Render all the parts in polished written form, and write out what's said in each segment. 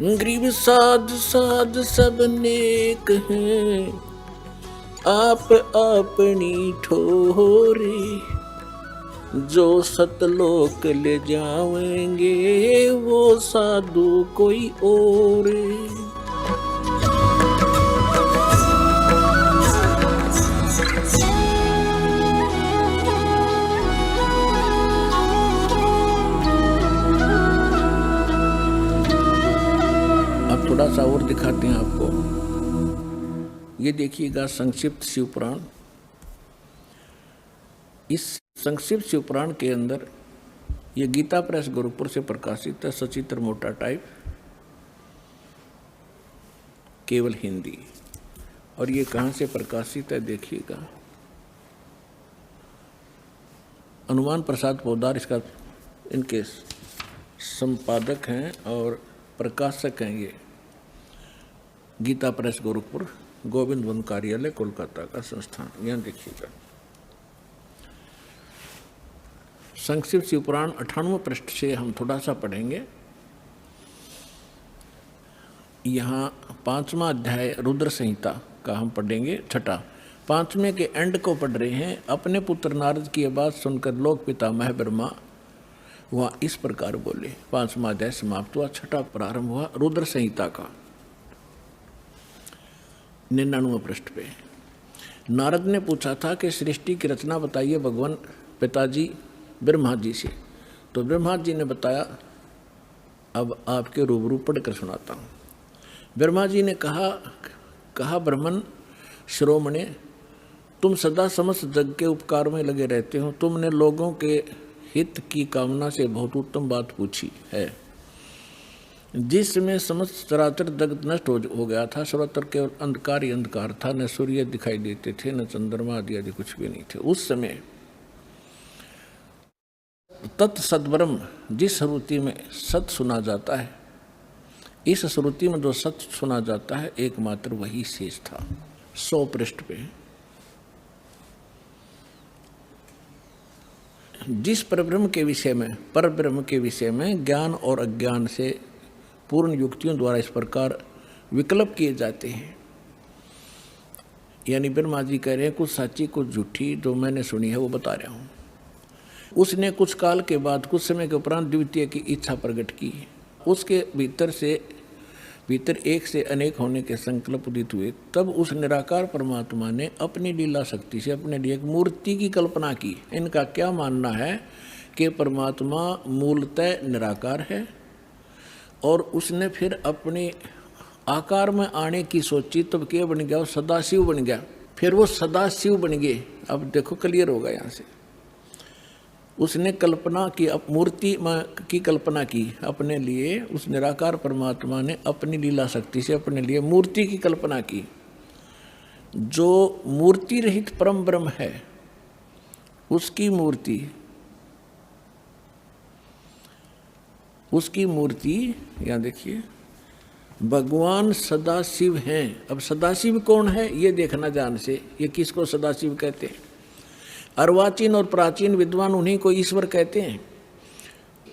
Grieve साध साध सब नेक हैं, आप अपनी ठोरे। जो सतलोक ले जाएंगे वो साधु कोई और। अब थोड़ा सा और दिखाते हैं आपको। ये देखिएगा संक्षिप्त शिवपुराण। इस संक्षिप्त शिवपुराण के अंदर ये गीता प्रेस गोरखपुर से प्रकाशित है, सचित्र मोटा टाइप, केवल हिंदी। और ये कहाँ से प्रकाशित है देखिएगा। हनुमान प्रसाद पोद्दार इसका इनके संपादक हैं और प्रकाशक हैं। ये गीता प्रेस गोरखपुर, गोविंद वन कार्यालय, कोलकाता का संस्थान। यहाँ देखिएगा संक्षिप्त शिवपुराण 98 पृष्ठ से हम थोड़ा सा पढ़ेंगे। यहाँ 5वां अध्याय रुद्र संहिता का हम पढ़ेंगे, छठा। 5वें के एंड को पढ़ रहे हैं। अपने पुत्र नारद की बात सुनकर लोक पितामह ब्रह्मा वह इस प्रकार बोले। 5वां अध्याय समाप्त हुआ, छठा प्रारंभ हुआ रुद्र संहिता का 99 पृष्ठ पे। नारद ने पूछा था कि सृष्टि की रचना बताइए भगवान पिताजी ब्रह्मा जी से। तो ब्रह्मा जी ने बताया। अब आपके रूबरू पढ़कर सुनाता हूँ। ब्रह्मा जी ने कहा ब्राह्मण श्रोमणे, तुम सदा समस्त जग के उपकार में लगे रहते हो। तुमने लोगों के हित की कामना से बहुत उत्तम बात पूछी है। जिसमें समस्त चराचर जगत नष्ट हो गया था, सर्वत्र केवल अंधकार ही अंधकार था। न सूर्य दिखाई देते थे, न चंद्रमा आदि कुछ भी नहीं थे। उस समय तत्सद्ब्रह्म, जिस श्रुति में सत सुना जाता है, इस श्रुति में जो सत सुना जाता है एकमात्र वही शेष था। 100 पृष्ठ पे जिस परब्रह्म के विषय में ज्ञान और अज्ञान से पूर्ण युक्तियों द्वारा इस प्रकार विकल्प किए जाते हैं। यानी ब्रह्मा जी कह रहे हैं कुछ सच्ची कुछ झूठी जो मैंने सुनी है वो बता रहा हूँ। उसने कुछ काल के बाद, कुछ समय के उपरांत द्वितीय की इच्छा प्रकट की। उसके भीतर एक से अनेक होने के संकल्प उदित हुए। तब उस निराकार परमात्मा ने अपनी लीला शक्ति से अपने लिए एक मूर्ति की कल्पना की। इनका क्या मानना है कि परमात्मा मूलतः निराकार है और उसने फिर अपने आकार में आने की सोची। तब क्या बन गया? वो सदाशिव बन गया। फिर वो सदाशिव बन गए। अब देखो क्लियर होगा यहाँ से। उसने कल्पना की, मूर्ति की कल्पना की अपने लिए। उस निराकार परमात्मा ने अपनी लीला शक्ति से अपने लिए मूर्ति की कल्पना की। जो मूर्ति रहित परम ब्रह्म है उसकी मूर्ति यहाँ देखिए, भगवान सदाशिव हैं। अब सदाशिव कौन है ये देखना ध्यान से। ये किसको सदाशिव कहते हैं? अर्वाचीन और प्राचीन विद्वान उन्हीं को ईश्वर कहते हैं।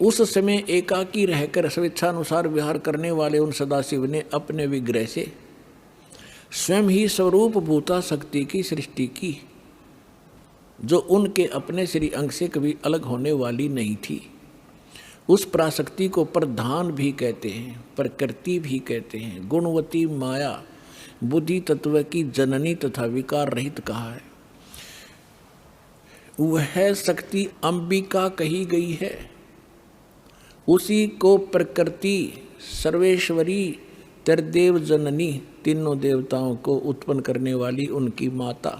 उस समय एकाकी रहकर स्वेच्छानुसार विहार करने वाले उन सदाशिव ने अपने विग्रह से स्वयं ही स्वरूप भूता शक्ति की सृष्टि की, जो उनके अपने श्री अंग से कभी अलग होने वाली नहीं थी। उस पराशक्ति को प्रधान भी कहते हैं, प्रकृति भी कहते हैं। गुणवती माया बुद्धि तत्व की जननी तथा विकार रहित कहा है। वह शक्ति अंबिका कही गई है। उसी को प्रकृति, सर्वेश्वरी, त्रिदेव जननी, तीनों देवताओं को उत्पन्न करने वाली उनकी माता,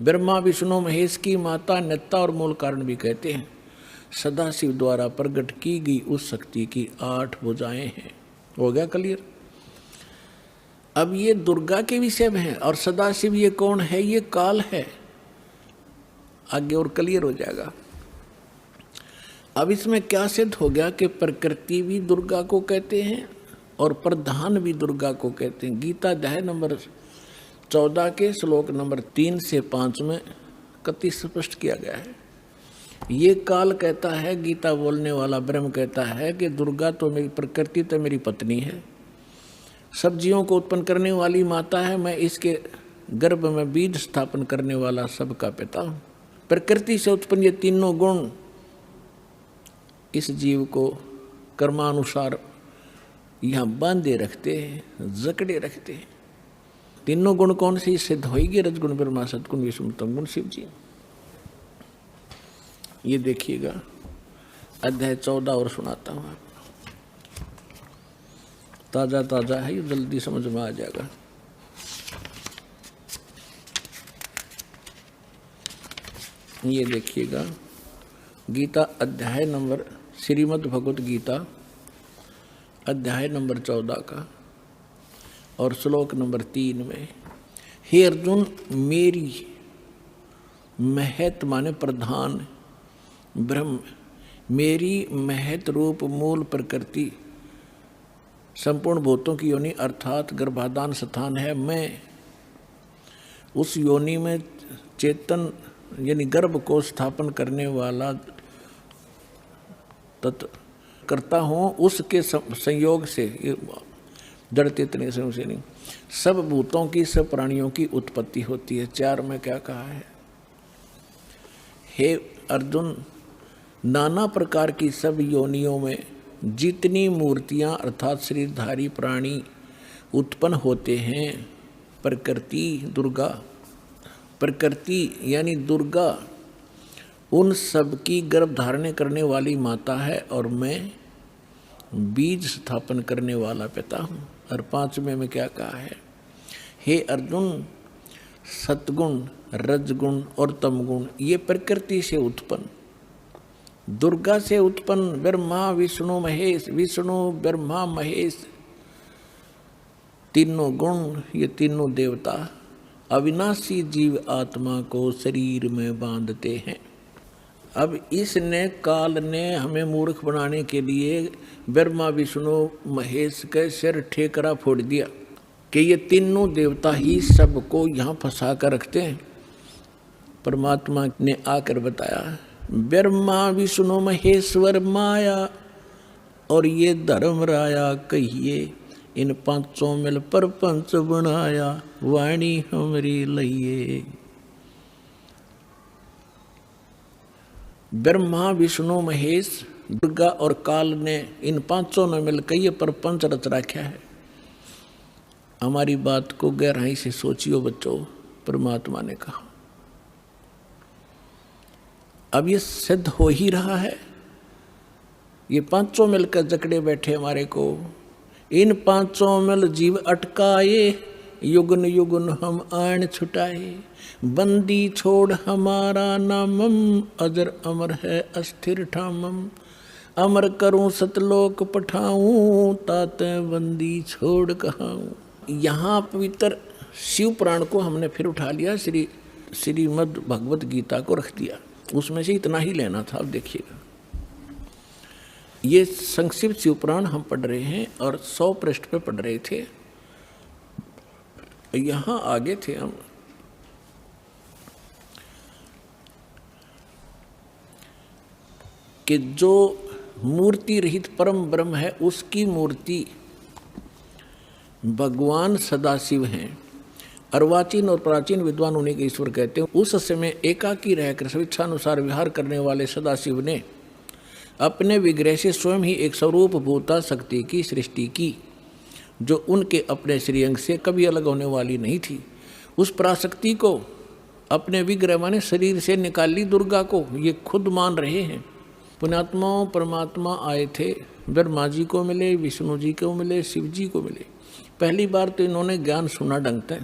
ब्रह्मा विष्णु महेश की माता, नेता और मूल कारण भी कहते हैं। सदाशिव द्वारा प्रकट की गई उस शक्ति की 8 भुजाएं हैं। हो गया क्लियर? अब ये दुर्गा के विषय में है और सदाशिव ये कौन है? ये काल है। आगे और क्लियर हो जाएगा। अब इसमें क्या सिद्ध हो गया कि प्रकृति भी दुर्गा को कहते हैं और प्रधान भी दुर्गा को कहते हैं। गीता अध्याय नंबर 14 के श्लोक नंबर 3 से 5 में कति स्पष्ट किया गया है। ये काल कहता है, गीता बोलने वाला ब्रह्म कहता है कि दुर्गा तो मेरी प्रकृति तो मेरी पत्नी है, सब्जियों को उत्पन्न करने वाली माता है, मैं इसके गर्भ में बीज स्थापन करने वाला सबका पिता हूँ। प्रकृति से उत्पन्न ये तीनों गुण इस जीव को कर्मानुसार यहाँ बांधे रखते हैं, जकड़े रखते हैं। तीनों गुण कौन से सिद्ध होगी? रजगुण ब्रह्मा, सतगुण विष्णु, तमगुण शिव जी। ये देखिएगा अध्याय 14 और सुनाता हूँ आपको, ताजा ताजा है, ये जल्दी समझ में आ जाएगा। ये देखिएगा गीता अध्याय नंबर, श्रीमद् भगवत गीता अध्याय नंबर 14 का और श्लोक नंबर 3 में, हे अर्जुन, मेरी महत माने प्रधान ब्रह्म, मेरी महत रूप मूल प्रकृति संपूर्ण भूतों की योनि अर्थात गर्भाधान स्थान है। मैं उस योनि में चेतन यानी गर्भ को स्थापन करने वाला तत्व करता हूँ। उसके संयोग से, जड़ चेतन से नहीं, सब भूतों की, सब प्राणियों की उत्पत्ति होती है। 4 में क्या कहा है? हे अर्जुन, नाना प्रकार की सब योनियों में जितनी मूर्तियां अर्थात शरीरधारी प्राणी उत्पन्न होते हैं, प्रकृति दुर्गा, प्रकृति यानी दुर्गा उन सब की गर्भ धारण करने वाली माता है और मैं बीज स्थापन करने वाला पिता हूँ। और 5 में क्या कहा है? हे अर्जुन, सतगुण, रजगुण और तमगुण ये प्रकृति से उत्पन्न, दुर्गा से उत्पन्न ब्रह्मा विष्णु महेश, विष्णु ब्रह्मा महेश, तीनों गुण, ये तीनों देवता अविनाशी जीव आत्मा को शरीर में बांधते हैं। अब इसने काल ने हमें मूर्ख बनाने के लिए ब्रह्मा विष्णु महेश के सिर ठेकरा फोड़ दिया कि ये तीनों देवता ही सबको यहाँ फंसा कर रखते हैं। परमात्मा ने आकर बताया, ब्रह्मा विष्णु महेश्वर माया और ये धर्म राया कहिए, इन 5 मिल परपंच बनाया, वाणी हमरी लइए। ब्रह्मा विष्णु महेश दुर्गा और काल ने इन 5 ने मिलकर ये परपंच रच रखा है। हमारी बात को गहराई से सोचियो बच्चों, परमात्मा ने कहा। अब ये सिद्ध हो ही रहा है, ये 5 मिलकर जकड़े बैठे हमारे को। इन 5 मिल जीव अटकाए, युगन युगन हम आन छुटाए, बंदी छोड़ हमारा नामम, अजर अमर है अस्थिर ठामम, अमर करूं सतलोक पठाऊं, ताते बंदी छोड़ कहाऊं। यहाँ पवित्र शिव पुराण को हमने फिर उठा लिया, श्रीमद् भगवत गीता को रख दिया, उसमें से इतना ही लेना था। अब देखिएगा, ये संक्षिप्त शिव पुराण हम पढ़ रहे हैं और 100 पृष्ठ पे पढ़ रहे थे। यहाँ आगे थे हम, कि जो मूर्ति रहित परम ब्रह्म है उसकी मूर्ति भगवान सदाशिव हैं। अर्वाचीन और प्राचीन विद्वान उन्हीं के ईश्वर कहते हैं। उस समय एकाकी रहकर स्वेच्छानुसार विहार करने वाले सदाशिव ने अपने विग्रह से स्वयं ही एक स्वरूप भूता शक्ति की सृष्टि की, जो उनके अपने श्रीअंग से कभी अलग होने वाली नहीं थी। उस पराशक्ति को अपने विग्रह माने शरीर से निकाली दुर्गा को ये खुद मान रहे हैं। पुण्यात्माओं, परमात्मा आए थे, ब्रह्मा जी को मिले, विष्णु जी को मिले, शिव जी को मिले। पहली बार तो इन्होंने ज्ञान सुना ढंग से।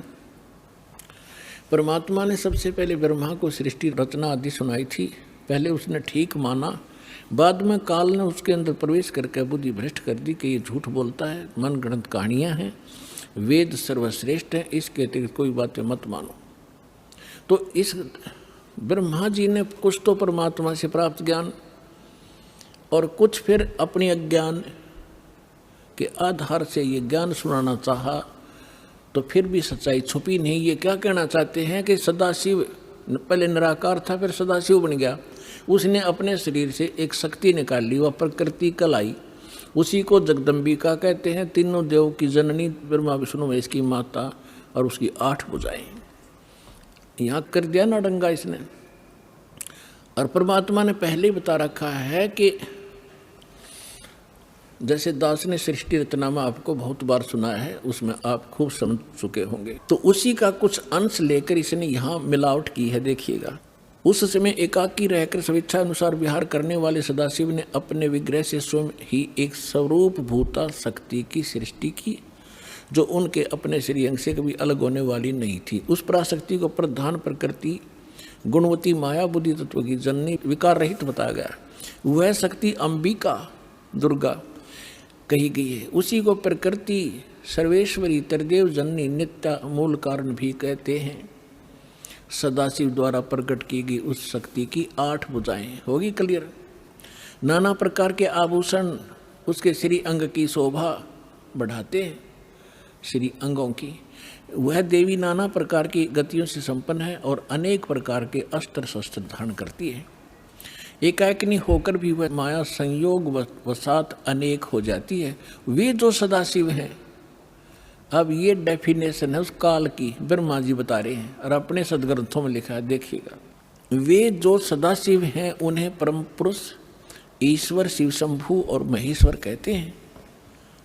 परमात्मा ने सबसे पहले ब्रह्मा को सृष्टि रचना आदि सुनाई थी, पहले उसने ठीक माना। बाद में काल ने उसके अंदर प्रवेश करके बुद्धि भ्रष्ट कर दी कि ये झूठ बोलता है, मन गढ़ंत कहानियाँ हैं, वेद सर्वश्रेष्ठ है, इसके अतिरिक्त कोई बातें मत मानो। तो इस ब्रह्मा जी ने कुछ तो परमात्मा से प्राप्त ज्ञान और कुछ फिर अपने अज्ञान के आधार से ये ज्ञान सुनाना चाहा, तो फिर भी सच्चाई छुपी नहीं। ये क्या कहना चाहते हैं कि सदाशिव पहले निराकार था, फिर सदाशिव बन गया। उसने अपने शरीर से एक शक्ति निकाल ली, वह प्रकृति कलाई, उसी को जगदम्बिका कहते हैं। तीनों देव की जननी, ब्रह्मा विष्णु महेश की माता, और उसकी 8 भुजाएं। यहाँ कर दिया ना डंगा इसने। और परमात्मा ने पहले ही बता रखा है कि जैसे दास ने सृष्टि रचनामा आपको बहुत बार सुना है, उसमें आप खूब समझ चुके होंगे, तो उसी का कुछ अंश लेकर इसने यहाँ मिलावट की है। देखिएगा, उस समय एकाकी रहकर स्वेच्छा अनुसार विहार करने वाले सदाशिव ने अपने विग्रह से स्वयं ही एक स्वरूप भूता शक्ति की सृष्टि की, जो उनके अपने श्रीअंग से कभी अलग होने वाली नहीं थी। उस पराशक्ति को प्रधान प्रकृति गुणवती माया बुद्धि तत्व की जननी विकार रहित बताया गया। वह शक्ति अंबिका दुर्गा कही गई है। उसी को प्रकृति सर्वेश्वरी त्रिदेव जननी नित्य मूल कारण भी कहते हैं। सदाशिव द्वारा प्रकट की गई उस शक्ति की 8 भुजाएं। होगी क्लियर। नाना प्रकार के आभूषण उसके श्री अंग की शोभा बढ़ाते हैं, श्री अंगों की। वह देवी नाना प्रकार की गतियों से संपन्न है और अनेक प्रकार के अस्त्र शस्त्र धारण करती है। एकाकिनी होकर भी वह माया संयोग वसात अनेक हो जाती है। वे जो सदाशिव हैं, अब ये डेफिनेशन है उस काल की, ब्रह्मा जी बता रहे हैं और अपने सदग्रंथों में लिखा है। देखिएगा, वे जो सदाशिव हैं उन्हें परम पुरुष ईश्वर शिव शंभु और महेश्वर कहते हैं।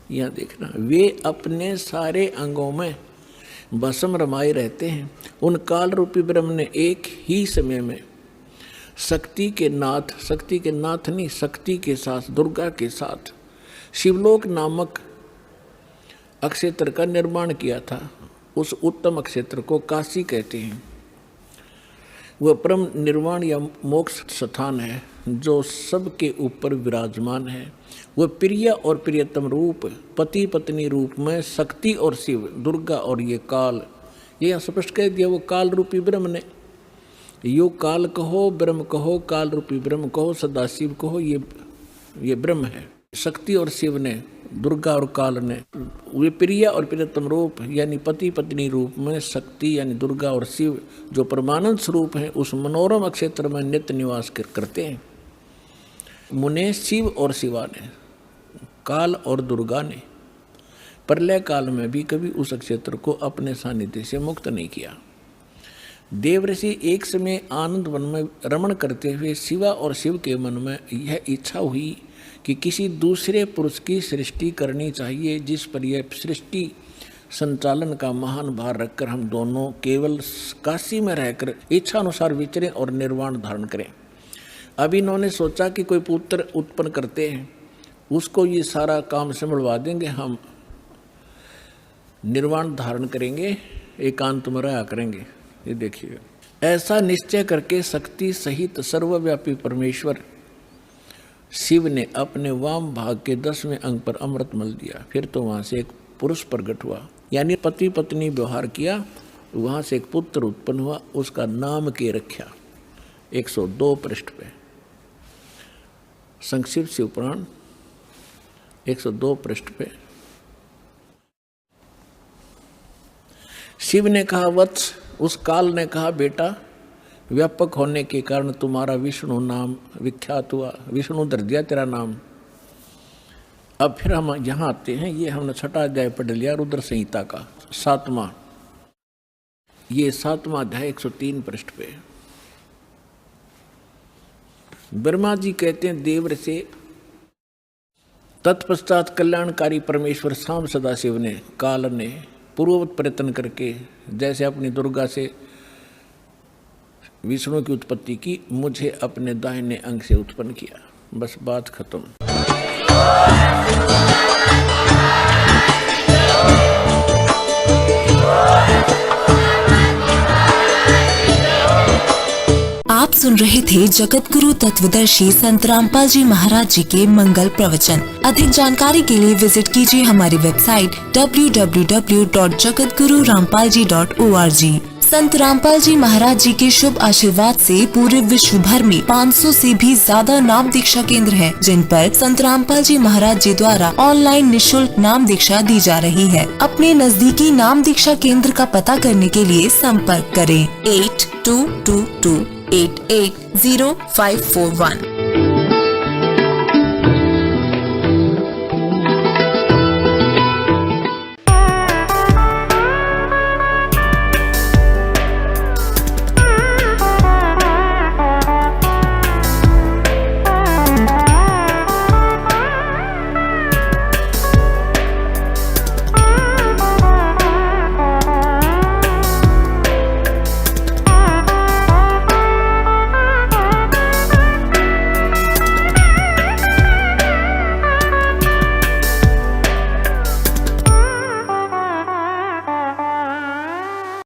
यहाँ देखना, वे अपने सारे अंगों में भस्म रमाए रहते हैं। उन काल रूपी ब्रह्म ने एक ही समय में शक्ति के नाथ नहीं, शक्ति के साथ, दुर्गा के साथ शिवलोक नामक अक्षेत्र का निर्माण किया था। उस उत्तम अक्षेत्र को काशी कहते हैं। वह परम निर्वाण या मोक्ष स्थान है जो सबके ऊपर विराजमान है। वह प्रिय और प्रियतम रूप, पति पत्नी रूप में शक्ति और शिव, दुर्गा और ये काल, ये स्पष्ट कह दिया। वो काल रूपी ब्रह्म ने, यो काल कहो, ब्रह्म कहो, काल रूपी ब्रह्म कहो, सदाशिव कहो, ये ब्रह्म है। शक्ति और शिव ने, दुर्गा और काल ने, वे प्रिय और प्रियतम रूप यानी पति पत्नी रूप में शक्ति यानी दुर्गा और शिव जो परमानंद स्वरूप हैं, उस मनोरम क्षेत्र में नित्य निवास करते हैं। मुने शिव और शिवा ने, काल और दुर्गा ने प्रलय काल में भी कभी उस क्षेत्र को अपने सानिध्य से मुक्त नहीं किया। देवऋषि एक समय आनंद वन में रमण करते हुए शिवा और शिव के मन में यह इच्छा हुई कि किसी दूसरे पुरुष की सृष्टि करनी चाहिए, जिस पर यह सृष्टि संचालन का महान भार रखकर हम दोनों केवल काशी में रहकर इच्छा अनुसार विचरें और निर्वाण धारण करें। अब इन्होंने सोचा कि कोई पुत्र उत्पन्न करते हैं, उसको ये सारा काम संभलवा देंगे, हम निर्वाण धारण करेंगे, एकांत में रहा करेंगे। ये देखिए, ऐसा निश्चय करके शक्ति सहित सर्वव्यापी परमेश्वर शिव ने अपने वाम भाग के 10वें अंग पर अमृत मल दिया। फिर तो वहाँ से एक पुरुष प्रकट हुआ, यानी पति पत्नी व्यवहार किया, वहाँ से एक पुत्र उत्पन्न हुआ, उसका नाम के रखा। 102 पृष्ठ पे संक्षिप्त शिव पुराण 102 पृष्ठ पे शिव ने कहा, वत्स, उस काल ने कहा, बेटा, व्यापक होने के कारण तुम्हारा विष्णु नाम विख्यात हुआ, विष्णु धर दिया तेरा नाम। अब फिर हम यहाँ आते हैं, ये हमने 6वां अध्याय पढ़ लिया रुद्र संहिता का 7वां, ये 7वां अध्याय 103 पृष्ठ पे। ब्रह्मा जी कहते हैं देवर से, तत्पश्चात कल्याणकारी परमेश्वर शाम सदाशिव ने, काल ने पूर्ववत प्रयत्न करके जैसे अपनी दुर्गा से विष्णु की उत्पत्ति की, मुझे अपने दाहिने अंग से उत्पन्न किया। बस बात खत्म। आप सुन रहे थे जगत गुरु तत्वदर्शी संत रामपाल जी महाराज जी के मंगल प्रवचन। अधिक जानकारी के लिए विजिट कीजिए हमारी वेबसाइट www.jagatgururampalji.org। संत रामपाल जी महाराज जी के शुभ आशीर्वाद से पूरे विश्व भर में 500 से भी ज्यादा नाम दीक्षा केंद्र हैं, जिन पर संत रामपाल जी महाराज जी द्वारा ऑनलाइन निशुल्क नाम दीक्षा दी जा रही है। अपने नजदीकी नाम दीक्षा केंद्र का पता करने के लिए संपर्क करें 8222 880541।